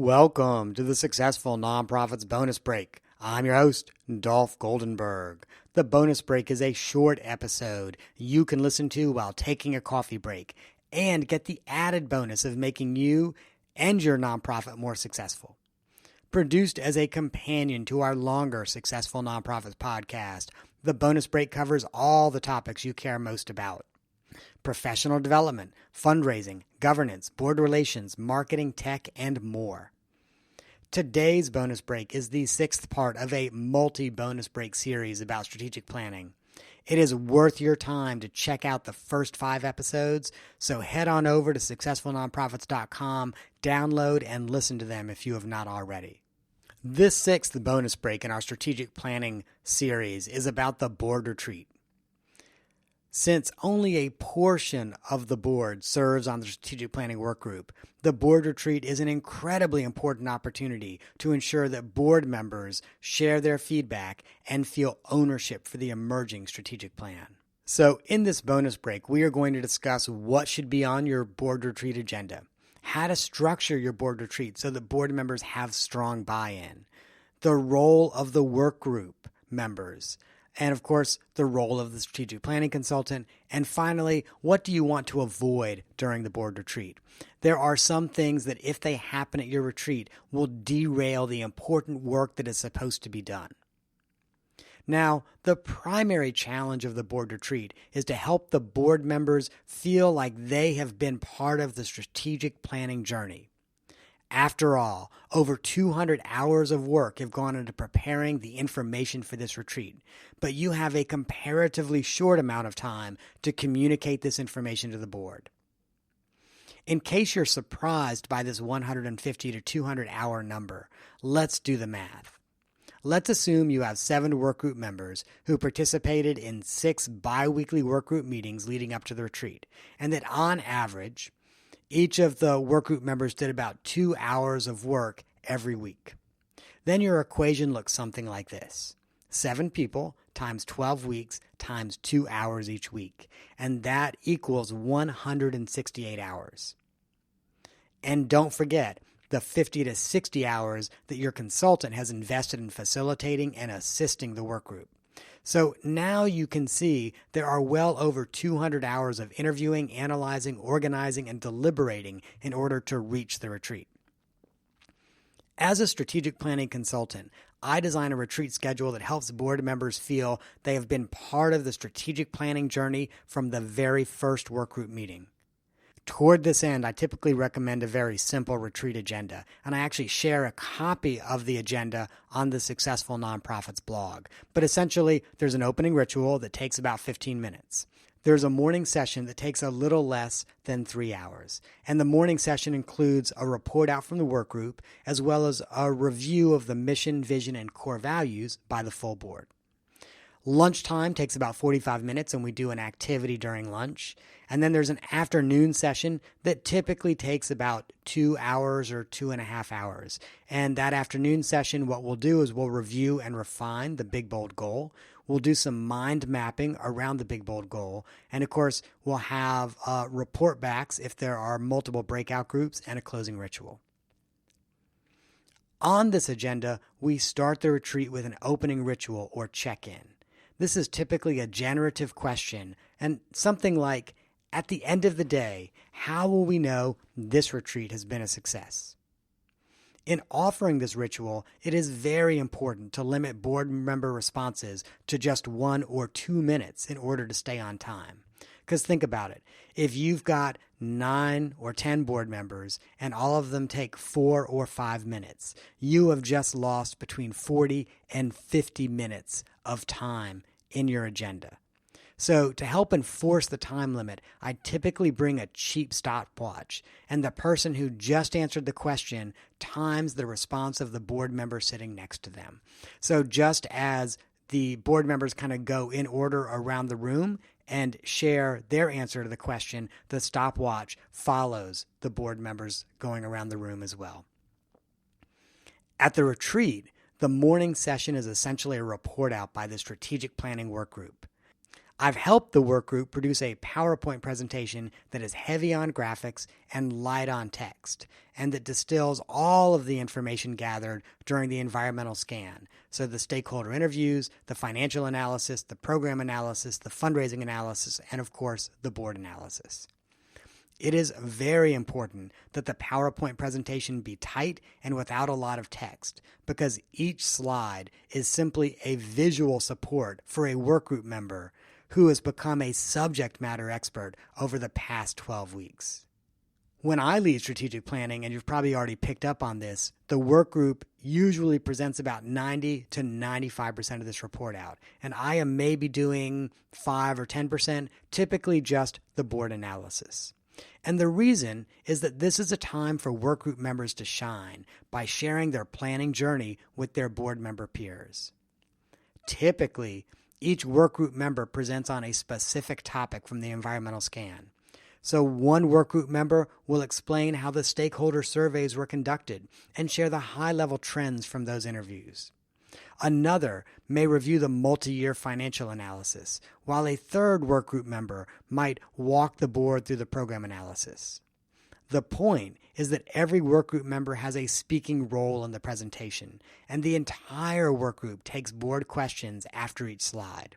Welcome to the Successful Nonprofits Bonus Break. I'm your host, Dolph Goldenberg. The bonus break is a short episode you can listen to while taking a coffee break and get the added bonus of making you and your nonprofit more successful. Produced as a companion to our longer Successful Nonprofits podcast, the bonus break covers all the topics you care most about. Professional development, fundraising, governance, board relations, marketing, tech, and more. Today's bonus break is the sixth part of a multi-bonus break series about strategic planning. It is worth your time to check out the first 5 episodes, so head on over to successfulnonprofits.com, download, and listen to them if you have not already. This sixth bonus break in our strategic planning series is about the board retreat. Since only a portion of the board serves on the strategic planning work group, the board retreat is an incredibly important opportunity to ensure that board members share their feedback and feel ownership for the emerging strategic plan. So in this bonus break, we are going to discuss what should be on your board retreat agenda, how to structure your board retreat so that board members have strong buy-in, the role of the work group members, and of course, the role of the strategic planning consultant. And finally, what do you want to avoid during the board retreat? There are some things that if they happen at your retreat will derail the important work that is supposed to be done. Now, the primary challenge of the board retreat is to help the board members feel like they have been part of the strategic planning journey. After all, over 200 hours of work have gone into preparing the information for this retreat, but you have a comparatively short amount of time to communicate this information to the board. In case you're surprised by this 150 to 200 hour number, let's do the math. Let's assume you have 7 workgroup members who participated in 6 bi-weekly workgroup meetings leading up to the retreat, and that on average, each of the workgroup members did about 2 hours of work every week. Then your equation looks something like this. 7 people times 12 weeks times 2 hours each week. And that equals 168 hours. And don't forget the 50 to 60 hours that your consultant has invested in facilitating and assisting the workgroup. So now you can see there are well over 200 hours of interviewing, analyzing, organizing, and deliberating in order to reach the retreat. As a strategic planning consultant, I design a retreat schedule that helps board members feel they have been part of the strategic planning journey from the very first workgroup meeting. Toward this end, I typically recommend a very simple retreat agenda, and I actually share a copy of the agenda on the Successful Nonprofits blog. But essentially, there's an opening ritual that takes about 15 minutes. There's a morning session that takes a little less than 3 hours, and the morning session includes a report out from the work group, as well as a review of the mission, vision, and core values by the full board. Lunchtime takes about 45 minutes, and we do an activity during lunch. And then there's an afternoon session that typically takes about 2 hours or 2.5 hours. And that afternoon session, what we'll do is we'll review and refine the big, bold goal. We'll do some mind mapping around the big, bold goal. And of course, we'll have report backs if there are multiple breakout groups and a closing ritual. On this agenda, we start the retreat with an opening ritual or check-in. This is typically a generative question and something like, at the end of the day, how will we know this retreat has been a success? In offering this ritual, it is very important to limit board member responses to just 1 or 2 minutes in order to stay on time. Because think about it. If you've got 9 or 10 board members and all of them take 4 or 5 minutes, you have just lost between 40 and 50 minutes of time in your agenda. So to help enforce the time limit, I typically bring a cheap stopwatch, and the person who just answered the question times the response of the board member sitting next to them. So just as the board members kind of go in order around the room and share their answer to the question, the stopwatch follows the board members going around the room as well. At the retreat, the morning session is essentially a report out by the strategic planning work group. I've helped the work group produce a PowerPoint presentation that is heavy on graphics and light on text, and that distills all of the information gathered during the environmental scan. So the stakeholder interviews, the financial analysis, the program analysis, the fundraising analysis, and of course, the board analysis. It is very important that the PowerPoint presentation be tight and without a lot of text, because each slide is simply a visual support for a workgroup member who has become a subject matter expert over the past 12 weeks. When I lead strategic planning, and you've probably already picked up on this, the work group usually presents about 90 to 95% of this report out, and I am maybe doing 5 or 10%, typically just the board analysis. And the reason is that this is a time for workgroup members to shine by sharing their planning journey with their board member peers. Typically, each workgroup member presents on a specific topic from the environmental scan. So one workgroup member will explain how the stakeholder surveys were conducted and share the high-level trends from those interviews. Another may review the multi-year financial analysis, while a third workgroup member might walk the board through the program analysis. The point is that every workgroup member has a speaking role in the presentation, and the entire workgroup takes board questions after each slide.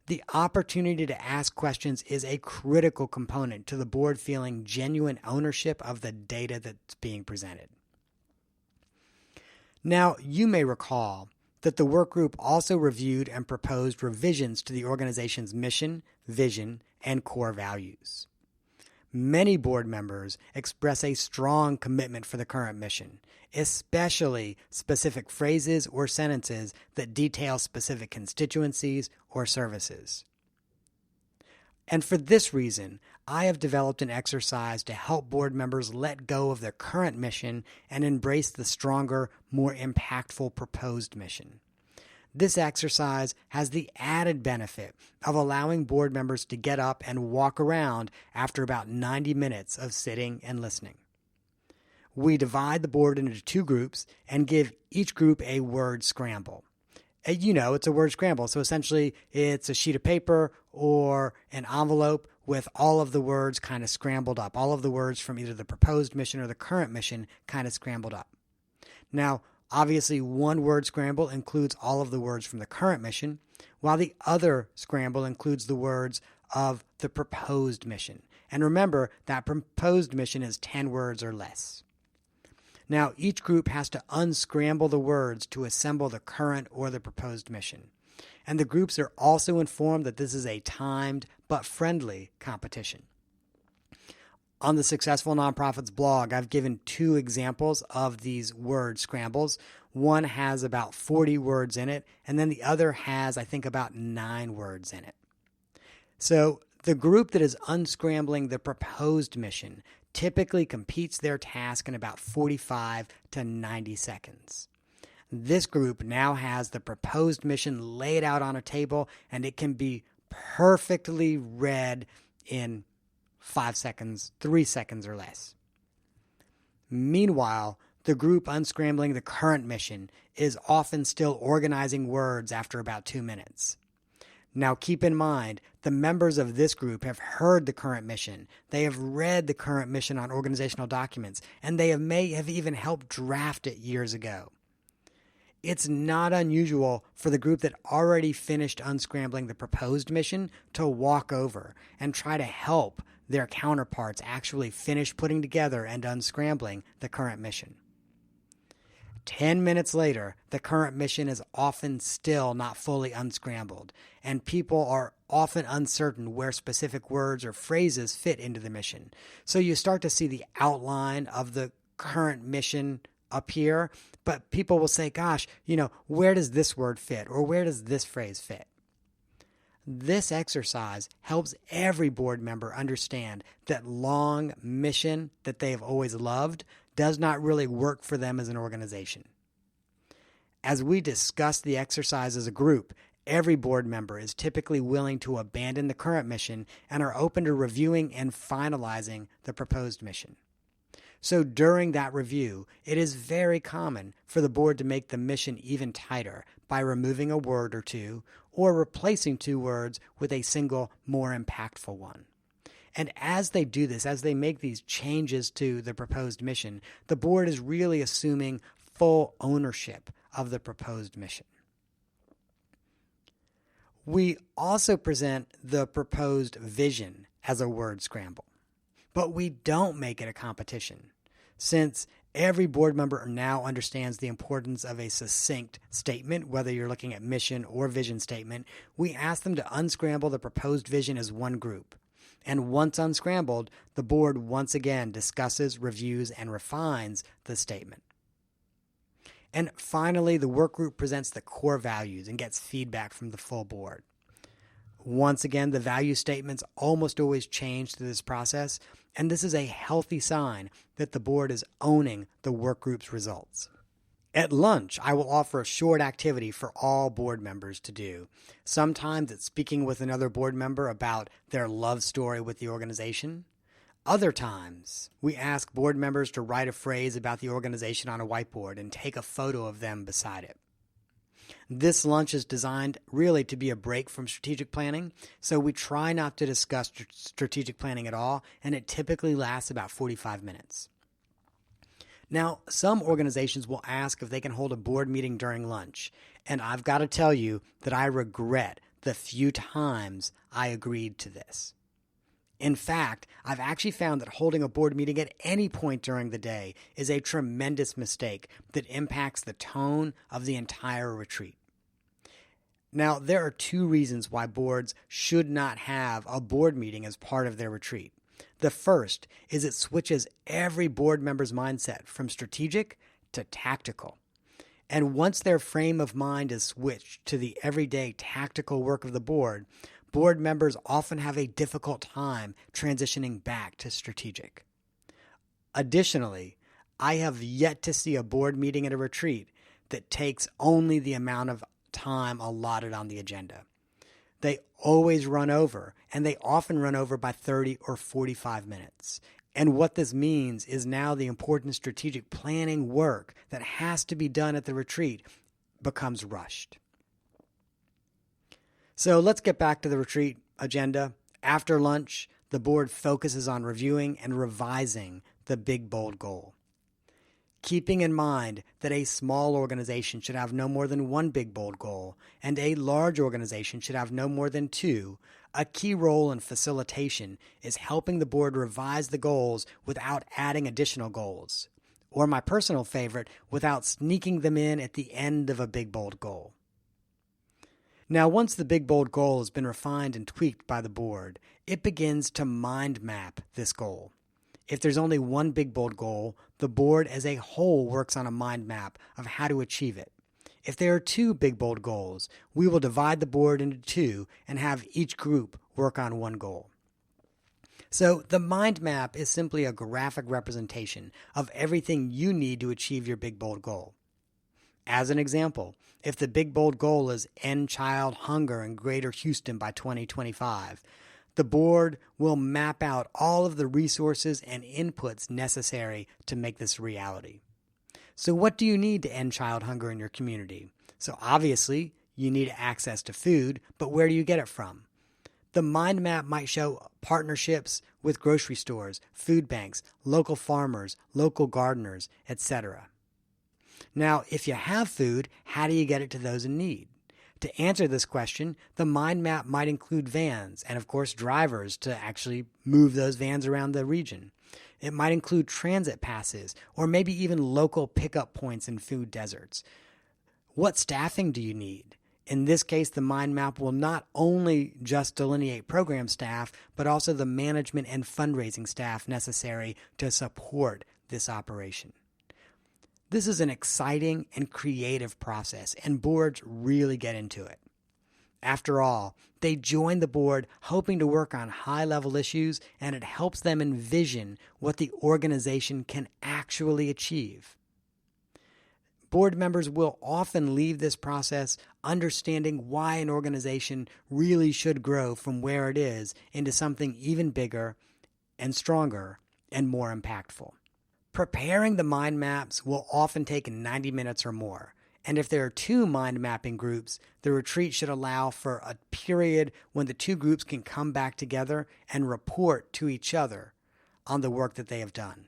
The opportunity to ask questions is a critical component to the board feeling genuine ownership of the data that's being presented. Now, you may recall that the workgroup also reviewed and proposed revisions to the organization's mission, vision, and core values. Many board members express a strong commitment for the current mission, especially specific phrases or sentences that detail specific constituencies or services. And for this reason, I have developed an exercise to help board members let go of their current mission and embrace the stronger, more impactful proposed mission. This exercise has the added benefit of allowing board members to get up and walk around after about 90 minutes of sitting and listening. We divide the board into 2 groups and give each group a word scramble. It's a word scramble, so essentially it's a sheet of paper or an envelope with all of the words kind of scrambled up, all of the words from either the proposed mission or the current mission kind of scrambled up. Now, obviously, one word scramble includes all of the words from the current mission, while the other scramble includes the words of the proposed mission. And remember, that proposed mission is 10 words or less. Now, each group has to unscramble the words to assemble the current or the proposed mission. And the groups are also informed that this is a timed but friendly competition. On the Successful Nonprofits blog, I've given 2 examples of these word scrambles. One has about 40 words in it, and then the other has, I think, about 9 words in it. So the group that is unscrambling the proposed mission typically completes their task in about 45 to 90 seconds. This group now has the proposed mission laid out on a table, and it can be perfectly read in 5 seconds, 3 seconds or less. Meanwhile, the group unscrambling the current mission is often still organizing words after about 2 minutes. Now keep in mind, the members of this group have heard the current mission, they have read the current mission on organizational documents, and they may have even helped draft it years ago. It's not unusual for the group that already finished unscrambling the proposed mission to walk over and try to help their counterparts actually finish putting together and unscrambling the current mission. 10 minutes later, the current mission is often still not fully unscrambled, and people are often uncertain where specific words or phrases fit into the mission. So you start to see the outline of the current mission appear, but people will say, gosh, where does this word fit, or where does this phrase fit? This exercise helps every board member understand that long mission that they have always loved does not really work for them as an organization. As we discuss the exercise as a group, every board member is typically willing to abandon the current mission and are open to reviewing and finalizing the proposed mission. So during that review, it is very common for the board to make the mission even tighter by removing a word or two or replacing two words with a single, more impactful one. And as they do this, as they make these changes to the proposed mission, the board is really assuming full ownership of the proposed mission. We also present the proposed vision as a word scramble, but we don't make it a competition. Since every board member now understands the importance of a succinct statement, whether you're looking at mission or vision statement, we ask them to unscramble the proposed vision as one group. And once unscrambled, the board once again discusses, reviews, and refines the statement. And finally, the work group presents the core values and gets feedback from the full board. Once again, the value statements almost always change through this process, and this is a healthy sign that the board is owning the work group's results. At lunch, I will offer a short activity for all board members to do. Sometimes it's speaking with another board member about their love story with the organization. Other times, we ask board members to write a phrase about the organization on a whiteboard and take a photo of them beside it. This lunch is designed really to be a break from strategic planning, so we try not to discuss strategic planning at all, and it typically lasts about 45 minutes. Now, some organizations will ask if they can hold a board meeting during lunch, and I've got to tell you that I regret the few times I agreed to this. In fact, I've actually found that holding a board meeting at any point during the day is a tremendous mistake that impacts the tone of the entire retreat. Now, there are two reasons why boards should not have a board meeting as part of their retreat. The first is it switches every board member's mindset from strategic to tactical. And once their frame of mind is switched to the everyday tactical work of the board members often have a difficult time transitioning back to strategic. Additionally, I have yet to see a board meeting at a retreat that takes only the amount of time allotted on the agenda. They always run over, and they often run over by 30 or 45 minutes. And what this means is now the important strategic planning work that has to be done at the retreat becomes rushed. So let's get back to the retreat agenda. After lunch, the board focuses on reviewing and revising the big, bold goal. Keeping in mind that a small organization should have no more than one big, bold goal, and a large organization should have no more than two, a key role in facilitation is helping the board revise the goals without adding additional goals, or my personal favorite, without sneaking them in at the end of a big, bold goal. Now, once the big, bold goal has been refined and tweaked by the board, it begins to mind map this goal. If there's only one big, bold goal, the board as a whole works on a mind map of how to achieve it. If there are two big, bold goals, we will divide the board into two and have each group work on one goal. So the mind map is simply a graphic representation of everything you need to achieve your big, bold goal. As an example, if the big, bold goal is end child hunger in Greater Houston by 2025, the board will map out all of the resources and inputs necessary to make this a reality. So what do you need to end child hunger in your community? So obviously, you need access to food, but where do you get it from? The mind map might show partnerships with grocery stores, food banks, local farmers, local gardeners, etc. Now, if you have food, how do you get it to those in need? To answer this question, the mind map might include vans and, of course, drivers to actually move those vans around the region. It might include transit passes or maybe even local pickup points in food deserts. What staffing do you need? In this case, the mind map will not only just delineate program staff, but also the management and fundraising staff necessary to support this operation. This is an exciting and creative process, and boards really get into it. After all, they join the board hoping to work on high-level issues, and it helps them envision what the organization can actually achieve. Board members will often leave this process understanding why an organization really should grow from where it is into something even bigger and stronger and more impactful. Preparing the mind maps will often take 90 minutes or more. And if there are two mind mapping groups, the retreat should allow for a period when the two groups can come back together and report to each other on the work that they have done.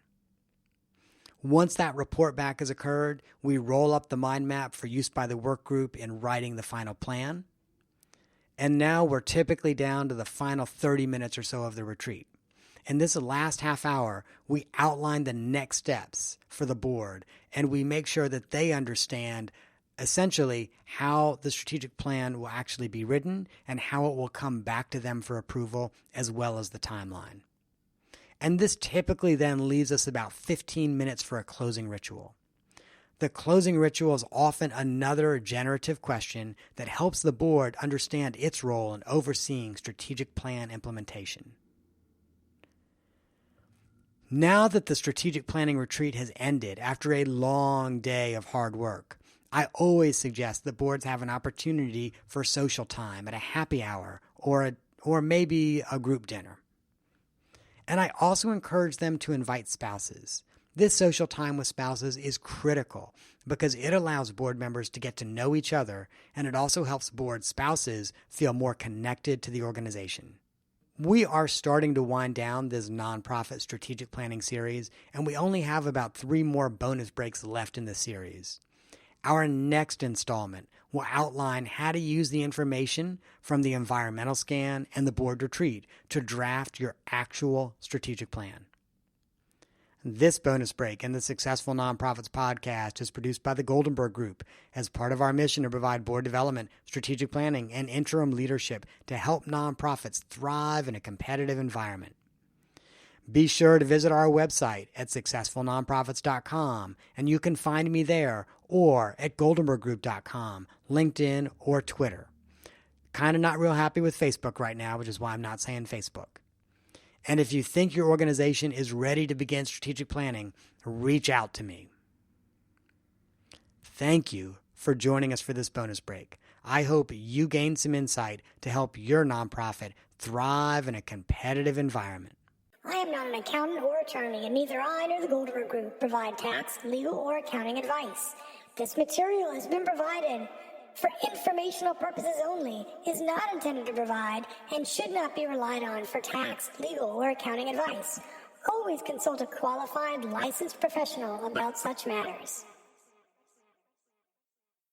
Once that report back has occurred, we roll up the mind map for use by the work group in writing the final plan. And now we're typically down to the final 30 minutes or so of the retreat. In this last half hour, we outline the next steps for the board, and we make sure that they understand essentially how the strategic plan will actually be written and how it will come back to them for approval, as well as the timeline. And this typically then leaves us about 15 minutes for a closing ritual. The closing ritual is often another generative question that helps the board understand its role in overseeing strategic plan implementation. Now that the strategic planning retreat has ended after a long day of hard work, I always suggest that boards have an opportunity for social time at a happy hour or maybe a group dinner. And I also encourage them to invite spouses. This social time with spouses is critical because it allows board members to get to know each other, and it also helps board spouses feel more connected to the organization. We are starting to wind down this nonprofit strategic planning series, and we only have about 3 more bonus breaks left in the series. Our next installment will outline how to use the information from the environmental scan and the board retreat to draft your actual strategic plan. This bonus break in the Successful Nonprofits podcast is produced by the Goldenberg Group as part of our mission to provide board development, strategic planning, and interim leadership to help nonprofits thrive in a competitive environment. Be sure to visit our website at successfulnonprofits.com, and you can find me there or at goldenberggroup.com, LinkedIn, or Twitter. Kind of not real happy with Facebook right now, which is why I'm not saying Facebook. And if you think your organization is ready to begin strategic planning, reach out to me. Thank you for joining us for this bonus break. I hope you gained some insight to help your nonprofit thrive in a competitive environment. I am not an accountant or attorney, and neither I nor the Goldenberg Group provide tax, legal, or accounting advice. This material has been provided for informational purposes only, is not intended to provide, and should not be relied on for tax, legal, or accounting advice. Always consult a qualified, licensed professional about such matters.